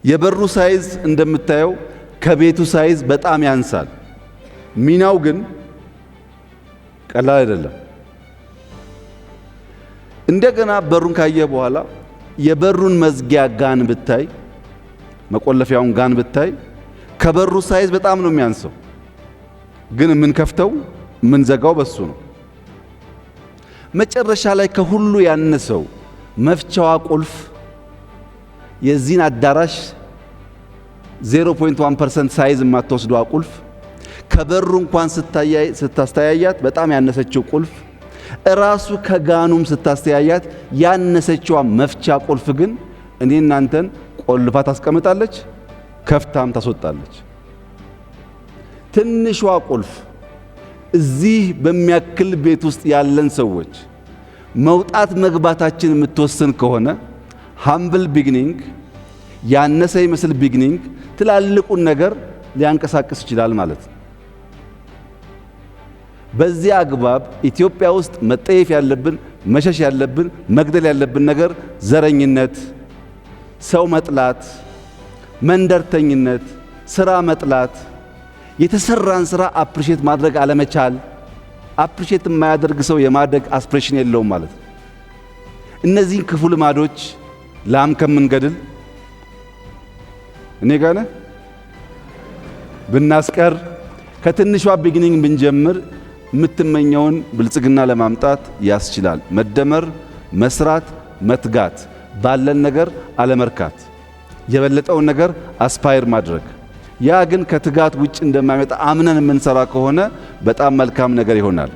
የበሩ ሳይዝ እንደምታየው ከቤቱ ሳይዝ በጣም ያንሳል። ሚናው ግን ቀላል አይደለም። እንደገና በሩን ካየ በኋላ የበሩን መዝጊያ ጋን ብታይ፣ መቆለፊያውን ጋን ብታይ ከበሩ ሳይዝ በጣም ነው የሚያንሰው። ግን የምንከፍተው የምንዘጋው በሱ ነው። መጨረሻ ላይ ከሁሉ ያነሰው መፍቻዋ ቁልፍ የዚህን አዳራሽ 0.1% ሳይዝ የማትወስደዋ ቁልፍ ከበሩ እንኳን ስታስተያያት በጣም ያነሰችው ቁልፍ እራሱ ከጋኑም ስታስተያያት ያነሰችዋ መፍቻ ቁልፍ ግን እኔ እናንተን ቆልፋ ታስቀምጣለች፣ ከፍታም ታስወጣለች። ትንሿ ቁልፍ እዚህ በሚያክል ቤት ውስጥ ያለን ሰዎች መውጣት መግባታችን የምትወስን ከሆነ ሃምብል ቢግኒንግ ያነሰ ይመስል ቢግኒንግ ትላልቁን ነገር ሊያንቀሳቅስ ይችላል ማለት ነው። በዚህ አግባብ ኢትዮጵያ ውስጥ መጠየፍ ያለብን መሸሽ ያለብን መግደል ያለብን ነገር ዘረኝነት፣ ሰው መጥላት፣ መንደርተኝነት፣ ስራ መጥላት፣ የተሰራን ስራ አፕሪሼት ማድረግ አለመቻል። አፕሪሼት የማያደርግ ሰው የማደግ አስፕሬሽን የለውም ማለት ነው። እነዚህን ክፉ ልማዶች ላም ከምንገድል እኔ ጋር ነህ ብናስቀር ከትንሿ ቢግኒንግ ብንጀምር የምትመኘውን ብልጽግና ለማምጣት ያስችላል። መደመር፣ መስራት፣ መትጋት፣ ባለን ነገር አለመርካት፣ የበለጠውን ነገር አስፓየር ማድረግ። ያ ግን ከትጋት ውጭ እንደማይመጣ አምነን የምንሰራ ከሆነ በጣም መልካም ነገር ይሆናል።